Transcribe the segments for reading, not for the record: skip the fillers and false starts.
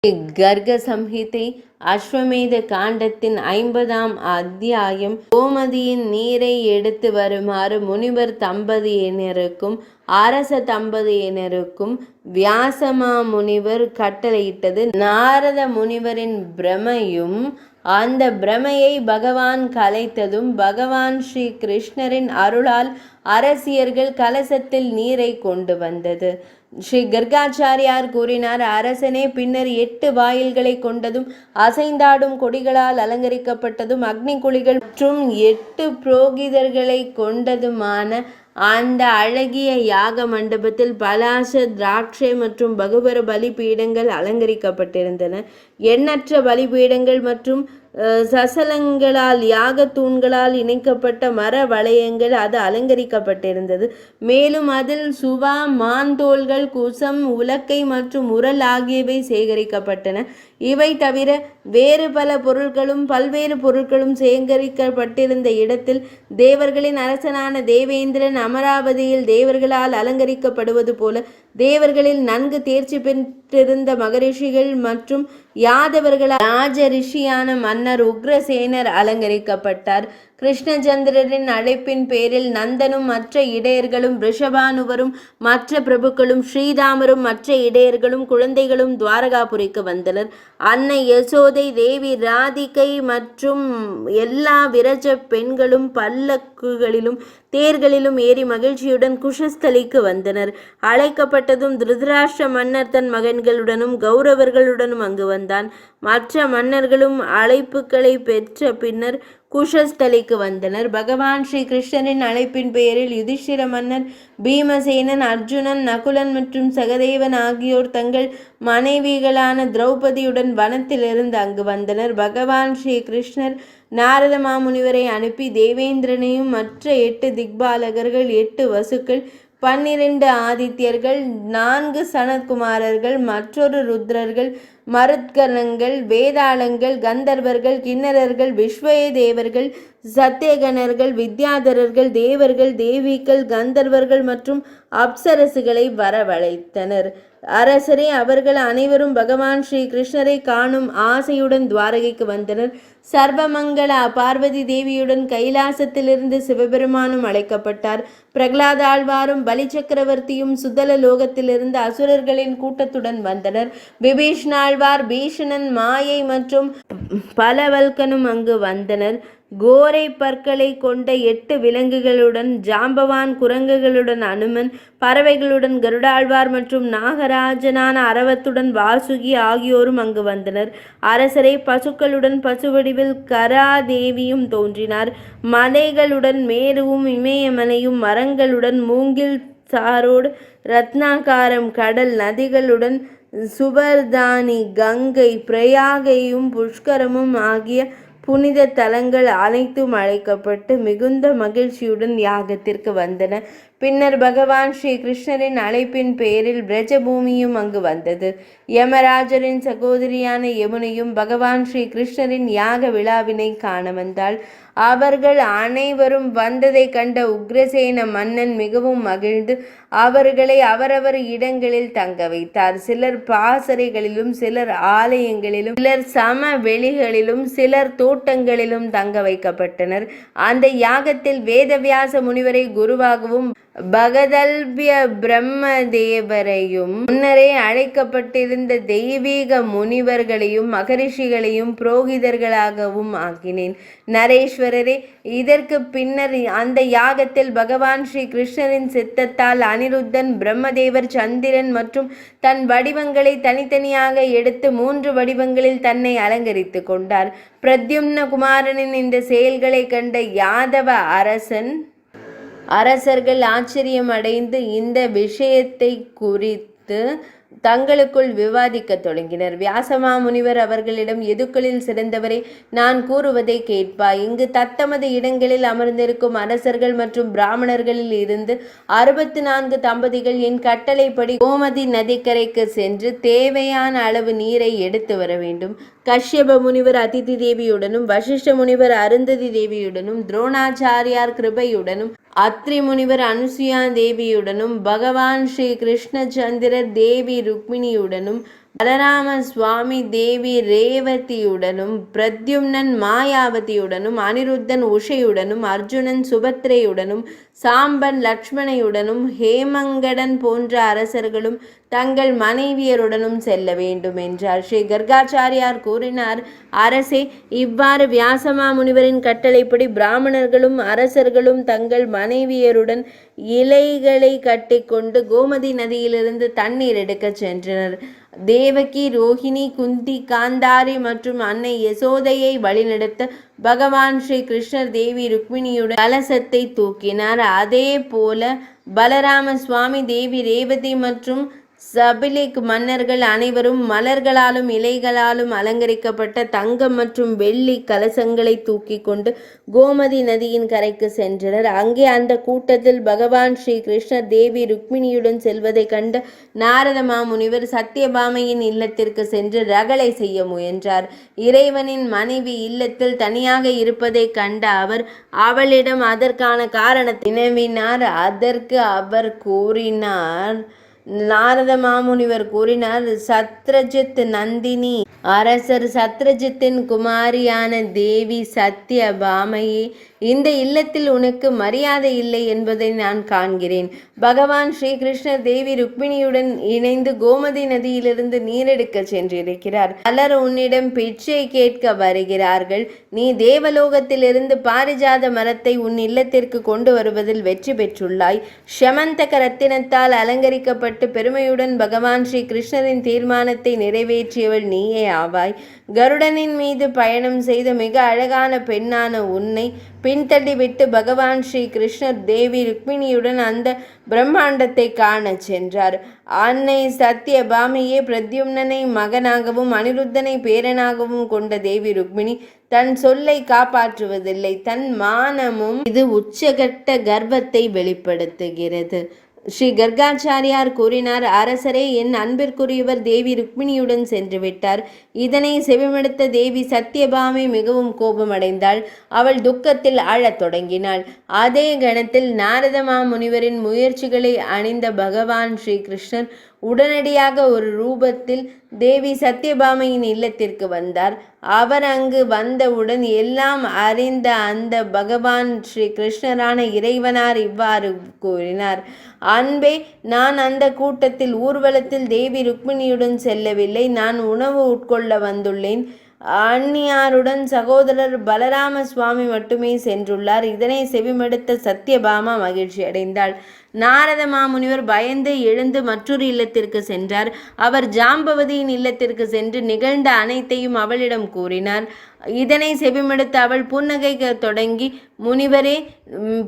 கர்க சம்ஹிதை அஸ்வமேத காண்டத்தின் 50ஆம் அத்தியாயம். கோமதியின் நீரை எடுத்து வருமாறு முனிவர் தம்பதியினருக்கும் அரச தம்பதியினருக்கும் வியாசமா முனிவர் கட்டளையிட்டது. நாரத முனிவரின் பிரமையும் அந்த பிரமையை பகவான் கலைத்ததும் பகவான் ஸ்ரீ கிருஷ்ணரின் அருளால் அரசியர்கள் கலசத்தில் நீரை கொண்டு வந்தது. ஸ்ரீ கர்காச்சாரியார் கூறினார், அரசனே, பின்னர் 8 வாயில்களை கொண்டதும் அசைந்தாடும் கொடிகளால் அலங்கரிக்கப்பட்டதும் அக்னி குழிகள் மற்றும் 8 புரோகிதர்களை கொண்டதுமான அந்த அழகிய யாக மண்டபத்தில் பலாச, திராட்சை மற்றும் பகுபர பலிபீடங்கள் அலங்கரிக்கப்பட்டிருந்தன. எண்ணற்ற பலிபீடங்கள் மற்றும் சசலங்களால் யாக தூண்களால் இணைக்கப்பட்ட மர வளையங்கள் அது அலங்கரிக்கப்பட்டிருந்தது. மேலும் அதில் சுவா, மாந்தோல்கள், குசம், உலக்கை மற்றும் உரல் ஆகியவை சேகரிக்கப்பட்டன. இவை தவிர வேறு பல பொருட்களும் பல்வேறு பொருட்களும் சேகரிக்கப்பட்டிருந்த இடத்தில் தேவர்களின் அரசனான தேவேந்திரன் அமராவதியில் தேவர்களால் அலங்கரிக்கப்படுவது போல தேவர்களில் நன்கு தேர்ச்சி பெற்றிருந்த மகரிஷிகள் மற்றும் யாதவர்களால் ராஜ ரிஷியான மன்னர் உக்ரசேனர் அலங்கரிக்கப்பட்டார். கிருஷ்ணச்சந்திரரின் அழைப்பின் பேரில் நந்தனும் மற்ற இடையர்களும் ரிஷபானுவரும் மற்ற பிரபுக்களும் ஸ்ரீதாமரும் மற்ற இடையர்களும் குழந்தைகளும் துவாரகாபுரிக்கு வந்தனர். அன்னை யசோதை, தேவி ராதிகை மற்றும் எல்லா விரஜ பெண்களும் பல்லக்குகளிலும் தேர்களிலும் ஏறி மகிழ்ச்சியுடன் குஷஸ்தலிக்கு வந்தனர். அழைக்கப்பட்டதும் திருதராஷ்டிர மன்னர் தன் மகன்களுடனும் கௌரவர்களுடனும் அங்கு வந்தான். மற்ற மன்னர்களும் அழைப்புகளை பெற்ற பின்னர் குஷஸ்தலிக்கு வந்தனர். பகவான் ஸ்ரீ கிருஷ்ணரின் அழைப்பின் பெயரில் யுதிஷ்டிர மன்னர், பீமசேனன், அர்ஜுனன், நகுலன் மற்றும் சகதேவன் ஆகியோர் தங்கள் மனைவிகளான திரௌபதியுடன் வனத்திலிருந்து அங்கு வந்தனர். பகவான் ஸ்ரீ கிருஷ்ணர் நாரத மாமுனிவரை அனுப்பி தேவேந்திரனையும் மற்ற 8 திக்பாலகர்கள், 8 வசுக்கள், 12 ஆதித்யர்கள், 4 சனத்குமாரர்கள், மற்றொரு ருத்ரர்கள், மருத்கணங்கள், வேதாளங்கள், கந்தர்வர்கள், கிண்ணறர்கள், விஸ்வய தேவர்கள், சத்தியகணர்கள், வித்யாதரர்கள், தேவர்கள், தேவிகள், கந்தர்வர்கள் மற்றும் அப்சரசுகளை வரவழைத்தனர். அரசரே, அவர்கள் அனைவரும் பகவான் ஸ்ரீ கிருஷ்ணரை காணும் ஆசையுடன் துவாரகைக்கு வந்தனர். சர்வமங்கள பார்வதி தேவியுடன் கைலாசத்திலிருந்து சிவபெருமானும் அழைக்கப்பட்டார். பிரகலாத ஆழ்வாரும் பலி சக்கரவர்த்தியும் சுதல லோகத்திலிருந்து அசுரர்களின் கூட்டத்துடன் வந்தனர். விபீஷ்ணாழ்வார், பீஷணன், மாயை மற்றும் பலவல்கனும் அங்கு வந்தனர். கோரை பற்களை கொண்ட 8 விலங்குகளுடன் ஜாம்பவான், குரங்குகளுடன் அனுமன், பறவைகளுடன் கருடாழ்வார் மற்றும் நாகராஜனான அரவத்துடன் வாசுகி ஆகியோரும் அங்கு வந்தனர். அரசரை, பசுக்களுடன் பசுவடிவில் கராதேவியும் தோன்றினார். மலைகளுடன் மேருவும் இமயமலையும், மரங்களுடன் மூங்கில் சாரோடு ரத்னாகாரம், கடல், நதிகளுடன் சுபர்தானி, கங்கை, பிரயாகையும் புஷ்கரமும் ஆகிய புனித தலங்கள் அனைத்தும் அழைக்கப்பட்டு மிகுந்த மகிழ்ச்சியுடன் யாகத்திற்கு வந்தன. பின்னர் பகவான் ஸ்ரீ கிருஷ்ணரின் அழைப்பின் பெயரில் பிரஜபூமியும் அங்கு வந்தது. யமராஜரின் சகோதரியான யமுனையும் பகவான் ஸ்ரீ கிருஷ்ணரின் யாக விழாவினை காண வந்தாள். அவர்கள் அனைவரும் வந்ததை கண்ட உக்ரசேன மன்னன் மிகவும் மகிழ்ந்து அவர்களை அவரவர் இடங்களில் தங்க வைத்தார். சிலர் பாசறைகளிலும், சிலர் ஆலயங்களிலும், சிலர் சமவெளிகளிலும், சிலர் தோட்டங்களிலும் தங்க வைக்கப்பட்டனர். அந்த யாகத்தில் வேதவியாச முனிவரை குருவாகவும் பகதல்பிய பிரம்மதேவரையும் முன்னரே அழைக்கப்பட்டிருந்த தெய்வீக முனிவர்களையும் மகரிஷிகளையும் புரோகிதர்களாகவும் ஆக்கினேன். நரேஸ்வரரே, இதற்கு பின்னர் அந்த யாகத்தில் பகவான் ஸ்ரீ கிருஷ்ணரின் சித்தத்தால் அனிருத்தன், பிரம்மதேவர், சந்திரன் மற்றும் தன் வடிவங்களை தனித்தனியாக எடுத்து 3 வடிவங்களில் தன்னை அலங்கரித்து கொண்டார். பிரத்யும்ன குமாரனின் இந்த செயல்களை கண்ட யாதவ அரசர்கள் ஆச்சரியம் அடைந்து இந்த விஷயத்தை குறித்து தங்களுக்குள் விவாதிக்க தொடங்கினர். வியாசமா முனிவர் அவர்களிடம், எதுக்களில் சிறந்தவரே, நான் கூறுவதை கேட்பாய். இங்கு தத்தமது இடங்களில் அமர்ந்திருக்கும் அரசர்கள் மற்றும் பிராமணர்களில் இருந்து 64 தம்பதிகள் என் கட்டளைப்படி கோமதி நதிக்கரைக்கு சென்று தேவையான அளவு நீரை எடுத்து வர வேண்டும். கஷ்யப முனிவர் அதிதி தேவியுடனும், வசிஷ்ட முனிவர் அருந்ததி தேவியுடனும், துரோணாச்சாரியார் கிருபையுடனும், அத்ரி முனிவர் அனுசுயா தேவியுடனும், பகவான் ஸ்ரீ கிருஷ்ணச்சந்திரர் தேவி ருக்மிணியுடனும், பலராம சுவாமி தேவி ரேவதியுடனும், பிரத்யும்னன் மாயாவதியுடனும், அனிருத்தன் உஷையுடனும், அர்ஜுனன் சுபத்ரையுடனும், சாம்பன் லக்ஷ்மணையுடனும், ஹேமங்கடன் போன்ற அரசர்களும் தங்கள் மனைவியருடனும் செல்ல வேண்டும் என்றார். ஸ்ரீ கர்காச்சாரியார் கூறினார், அரசே, இவ்வாறு வியாசமா முனிவரின் கட்டளைப்படி பிராமணர்களும் அரசர்களும் தங்கள் மனைவியருடன் இலைகளை கட்டிக்கொண்டு கோமதி நதியிலிருந்து தண்ணீர் எடுக்கச் சென்றனர். தேவகி, ரோஹிணி, குந்தி, காந்தாரி மற்றும் அன்னை யசோதையை வழிநடத்த பகவான் ஸ்ரீ கிருஷ்ணர் தேவி ருக்மிணியுடன் கலசத்தை தூக்கினார். அதே போல பலராம சுவாமி தேவி ரேவதி மற்றும் சபிலிக் மன்னர்கள் அனைவரும் மலர்களாலும் இலைகளாலும் அலங்கரிக்கப்பட்ட தங்கம் மற்றும் வெள்ளி கலசங்களை தூக்கி கொண்டு கோமதி நதியின் கரைக்கு சென்றனர். அங்கே அந்த கூட்டத்தில் பகவான் ஸ்ரீ கிருஷ்ணர் தேவி ருக்மிணியுடன் செல்வதை கண்ட நாரத மாமுனிவர் சத்யபாமையின் இல்லத்திற்கு சென்று ரகளை செய்ய முயன்றார். இறைவனின் மனைவி இல்லத்தில் தனியாக இருப்பதை கண்ட அவர் அவளிடம் அதற்கான காரணத்தை வினவினார். அதற்கு அவர் கூறினார், நாரத மாமுனிவர் கூறினார், சத்ரஜித் நந்தினி அரசர் சத்ரஜித்தின் குமாரியான தேவி சத்யபாமையே, இந்த இல்லத்தில் உனக்கு மரியாதை இல்லை என்பதை நான் காண்கிறேன். பகவான் ஸ்ரீகிருஷ்ணர் தேவி ருக்மிணியுடன் இணைந்து கோமதி நதியிலிருந்து நீரெடுக்க சென்றிருக்கிறார். பலர் உன்னிடம் பிச்சை கேட்க வருகிறார்கள். நீ தேவலோகத்திலிருந்து பாரிஜாத மரத்தை உன் இல்லத்திற்கு கொண்டு வருவதில் வெற்றி பெற்றுள்ளாய். ஷமந்தக ரத்தினத்தால் அலங்கரிக்கப்பட்ட பெருமையுடன் பகவான் ஸ்ரீ கிருஷ்ணரின் தீர்மானத்தை நிறைவேற்றியவள் நீயே ஆவாய். கருடனின் மீது பயணம் செய்த மிக அழகான பெண்ணான உன்னை பின்தள்ளிவிட்டு பகவான் ஸ்ரீ கிருஷ்ணர் தேவி ருக்மிணியுடன் அந்த பிரம்மாண்டத்தை காண சென்றார். அன்னை சத்யபாமையே, பிரத்யும்னனை மகனாகவும் அனிருத்தனை பேரனாகவும் கொண்ட தேவி ருக்மிணி தன் சொல்லை காப்பாற்றுவதில்லை. தன் மானமும் இது உச்சகட்ட கர்வத்தை வெளிப்படுத்துகிறது. ஸ்ரீ கர்காச்சாரியார் கூறினார், அரசரே, என் அன்பிற்குரியவர் தேவி ருக்மிணியுடன் சென்று விட்டார். இதனை செவிமடுத்த தேவி சத்யபாமை மிகவும் கோபமடைந்தாள். அவள் துக்கத்தில் அழத் தொடங்கினாள். அதே கணத்தில் நாரத மாமுனிவரின் முயற்சிகளை அணிந்த பகவான் ஸ்ரீ கிருஷ்ணர் உடனடியாக ஒரு ரூபத்தில் தேவி சத்யபாமையின் இல்லத்திற்கு வந்தார். அவர் அங்கு வந்தவுடன் எல்லாம் அறிந்த அந்த பகவான் ஸ்ரீ கிருஷ்ணரான இறைவனார் இவ்வாறு கூறினார், அன்பே, நான் அந்த கூட்டத்தில் ஊர்வலத்தில் தேவி ருக்மிணியுடன் செல்லவில்லை. நான் உணவு உட்கொள்ள வந்துள்ளேன். அந்நியாருடன் சகோதரர் பலராம சுவாமி மட்டுமே சென்றுள்ளார். இதனை செவிமடுத்த சத்யபாமா மகிழ்ச்சி அடைந்தாள். நாரத மாமுனிவர் பயந்து எழுந்து மற்றொரு இல்லத்திற்கு சென்றார். அவர் ஜாம்பவதியின் இல்லத்திற்கு சென்று நிகழ்ந்த அனைத்தையும் அவளிடம் கூறினார். இதனை செவிமடுத்த அவள் புன்னகைக்க தொடங்கி, முனிவரே,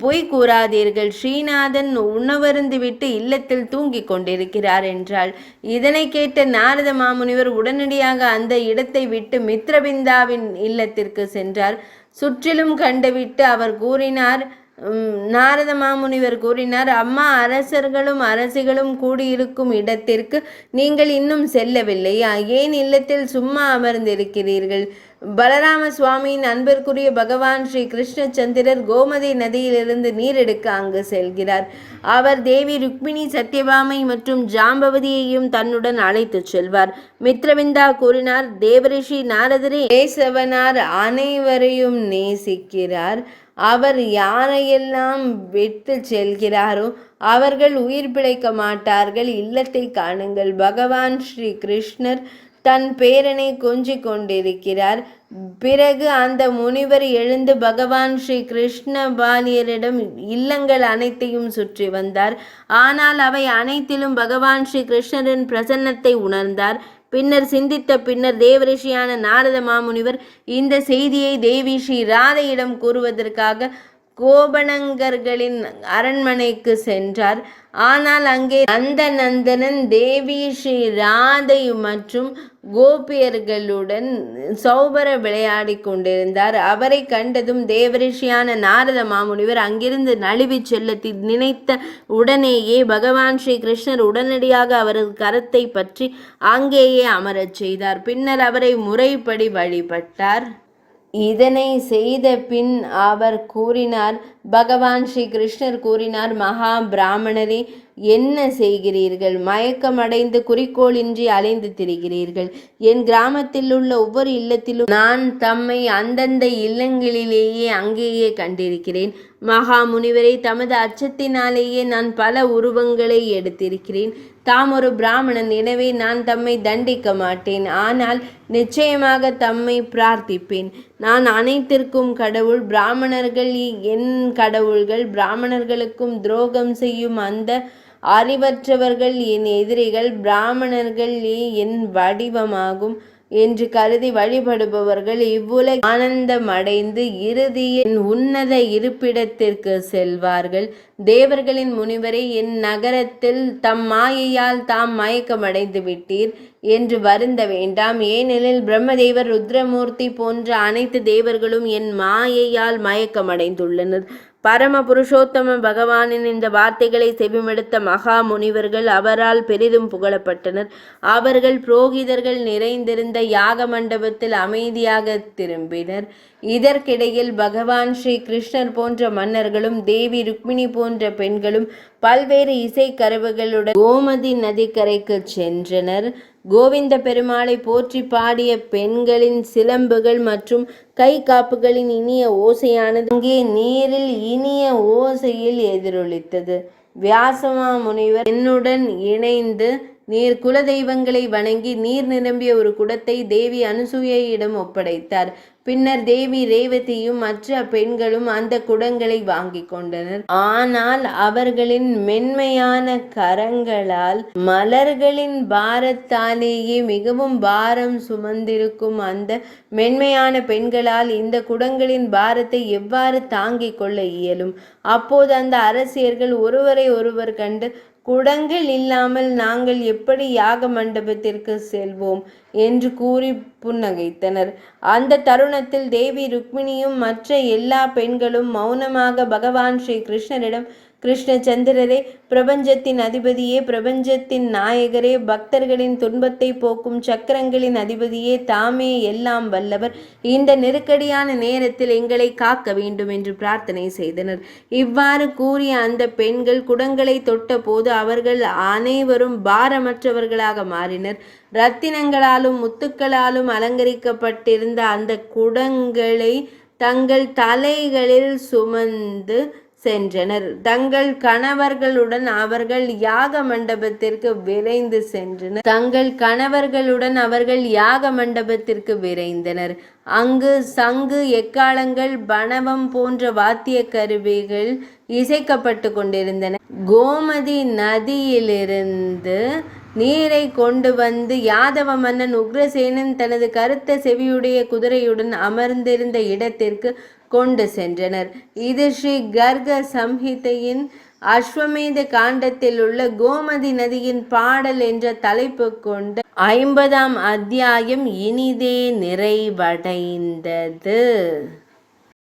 பொய் கூறாதீர்கள். ஸ்ரீநாதன் உணவருந்துவிட்டு இல்லத்தில் தூங்கிக் கொண்டிருக்கிறார் என்றாள். இதனை கேட்ட நாரத மாமுனிவர் உடனடியாக அந்த இடத்தை விட்டு மித்ரபிந்தாவின் இல்லத்திற்கு சென்றார். சுற்றிலும் கண்டுவிட்டு அவர் கூறினார், நாரத மாமுனிவர் கூறினார், அம்மா, அரசர்களும் அரசிகளும் கூடியிருக்கும் இடத்திற்கு நீங்கள் இன்னும் செல்லவில்லையா? ஏன் இல்லத்தில் சும்மா அமர்ந்திருக்கிறீர்கள்? பலராம சுவாமியின் அன்பிற்குரிய பகவான் ஸ்ரீ கிருஷ்ணச்சந்திரர் கோமதி நதியிலிருந்து நீர் எடுக்க அங்கு செல்கிறார். அவர் தேவி ருக்மிணி, சத்யபாமை மற்றும் ஜாம்பவதியையும் தன்னுடன் அழைத்து செல்வார். மித்ரவிந்தா கூறினார், தேவரிஷி நாரதரே, கேசவனார் அனைவரையும் நேசிக்கிறார். அவர் யாரையெல்லாம் விட்டு செல்கிறாரோ அவர்கள் உயிர் பிழைக்க மாட்டார்கள். இல்லத்தை காணுங்கள். பகவான் ஸ்ரீ கிருஷ்ணர் தன் பேரனை கொஞ்சிக் கொண்டிருக்கிறார். பிறகு அந்த முனிவர் எழுந்து பகவான் ஸ்ரீ கிருஷ்ண பாலியரிடம் இல்லங்கள் அனைத்தையும் சுற்றி வந்தார். ஆனால் அவை அனைத்திலும் பகவான் ஸ்ரீ கிருஷ்ணரின் பிரசன்னத்தை உணர்ந்தார். பின்னர் சிந்தித்த பின்னர் தேவரிஷியான நாரத மாமுனிவர் இந்த செய்தியை தேவி ஸ்ரீ ராதையிடம் கூறுவதற்காக கோபனங்கர்களின் அரண்மனைக்கு சென்றார். ஆனால் அங்கே நந்தனந்தனன் தேவி ஸ்ரீ ராதை மற்றும் கோபியர்களுடன் சௌபர விளையாடி கொண்டிருந்தார். அவரை கண்டதும் தேவரிஷியான நாரத மாமுனிவர் அங்கிருந்து நழுவி செல்ல நினைத்த உடனேயே பகவான் ஸ்ரீ கிருஷ்ணர் உடனடியாக அவரது கரத்தை பற்றி அங்கேயே அமரச் செய்தார். பின்னர் அவரை முறைப்படி வழிபட்டார். இதனை செய்த பின் அவர் கூறினார், பகவான் ஸ்ரீ கிருஷ்ணர் கூறினார், மகா பிராமணரே, என்ன செய்கிறீர்கள்? மயக்கமடைந்து குறிக்கோளின்றி அலைந்து திரிகிறீர்கள். என் கிராமத்தில் உள்ள ஒவ்வொரு இல்லத்திலும் நான் தம்மை அந்தந்த இல்லங்களிலேயே அங்கேயே கண்டிருக்கிறேன். மகா முனிவரை, தமது அச்சத்தினாலேயே நான் பல உருவங்களை எடுத்திருக்கிறேன். தாம் ஒரு பிராமணன், எனவே நான் தம்மை தண்டிக்க மாட்டேன். ஆனால் நிச்சயமாக தம்மை பிரார்த்திப்பேன். நான் அனைத்திற்கும் கடவுள். பிராமணர்கள் என் கடவுள்கள். பிராமணர்களுக்கும் துரோகம் செய்யும் அந்த அறிவற்றவர்கள் என் எதிரிகள். பிராமணர்கள் என் வடிவமாகும் என்று கருதி வழிபடுபவர்கள் இவ்வுலக ஆனந்தமடைந்து இறுதியில் உன்னத இருப்பிடத்திற்கு செல்வார்கள். தேவர்களின் முனிவரை, என் நகரத்தில் தம் மாயையால் தாம் மயக்கமடைந்து விட்டீர் என்று வருந்த வேண்டாம். ஏனெனில் பிரம்மதேவர், ருத்ரமூர்த்தி போன்ற அனைத்து தேவர்களும் என் மாயையால் மயக்கமடைந்துள்ளனர். பரம புருஷோத்தம பகவானின் இந்த வார்த்தைகளை செவிமெடுத்த மகா முனிவர்கள் அவரால் பெரிதும் புகழப்பட்டனர். அவர்கள் புரோகிதர்கள் நிறைந்திருந்த யாக மண்டபத்தில் அமைதியாக திரும்பினர். இதற்கிடையில் பகவான் ஸ்ரீ கிருஷ்ணர் போன்ற மன்னர்களும் தேவி ருக்மிணி போன்ற பெண்களும் பல்வேறு இசைக்கருவிகளுடன் கோமதி நதிக்கரைக்கு சென்றனர். கோவிந்த பெருமாளை போற்றி பாடிய பெண்களின் சிலம்புகள் மற்றும் கை காப்புகளின் இனிய ஓசையானது அங்கே நீரில் இனிய ஓசையில் எதிரொலித்தது. வியாசமா முனிவர் என்னுடன் இணைந்து நீர் குலதெய்வங்களை வணங்கி நீர் நிரம்பிய ஒரு குடத்தை தேவி அனுசூயையிடம் ஒப்படைத்தார். பின்னர் தேவி ரேவதியும் மற்ற பெண்களும் அந்த குடங்களை வாங்கி கொண்டனர். ஆனால் அவர்களின் மென்மையான கரங்களால் மலர்களின் பாரத்தாலேயே மிகவும் பாரம் சுமந்திருக்கும் அந்த மென்மையான பெண்களால் இந்த குடங்களின் பாரத்தை எவ்வாறு தாங்கிக் கொள்ள இயலும்? அப்போது அந்த அரசியர்கள் ஒருவரை ஒருவர் கண்டு, குடங்கள் இல்லாமல் நாங்கள் எப்படி யாக மண்டபத்திற்கு செல்வோம் என்று கூறி புன்னகைத்தனர். அந்த தருணத்தில் தேவி ருக்மிணியும் மற்ற எல்லா பெண்களும் மௌனமாக பகவான் ஸ்ரீ கிருஷ்ணரிடம், கிருஷ்ணச்சந்திரரே, பிரபஞ்சத்தின் அதிபதியே, பிரபஞ்சத்தின் நாயகரே, பக்தர்களின் துன்பத்தை போக்கும் சக்கரங்களின் அதிபதியே, தாமே எல்லாம் வல்லவர், இந்த நெருக்கடியான நேரத்தில் எங்களை காக்க வேண்டும் என்று பிரார்த்தனை செய்தனர். இவ்வாறு கூறிய அந்த பெண்கள் குடங்களை தொட்ட போது அவர்கள் அனைவரும் பாரமற்றவர்களாக மாறினர். இரத்தினங்களாலும் முத்துக்களாலும் அலங்கரிக்கப்பட்டிருந்த அந்த குடங்களை தங்கள் தலைகளில் சுமந்து சென்றனர். தங்கள் கணவர்களுடன் அவர்கள் யாக மண்டபத்திற்கு விரைந்தனர். அங்கு சங்கு, எக்காளங்கள், பணவம் போன்ற வாத்திய கருவிகள் இசைக்கப்பட்டு கொண்டிருந்தன. கோமதி நதியிலிருந்து நீரை கொண்டு வந்து யாதவ மன்னன் உக்ரசேனன் தனது கருத்த செவியுடைய குதிரையுடன் அமர்ந்திருந்த இடத்திற்கு கொண்டு சென்றனர். இது ஸ்ரீ கர்க சம்ஹிதையின் அஸ்வமேத காண்டத்தில் உள்ள கோமதி நதியின் பாடல் என்ற தலைப்பு கொண்ட 50ஆம் அத்தியாயம் இனிதே நிறைவடைந்தது.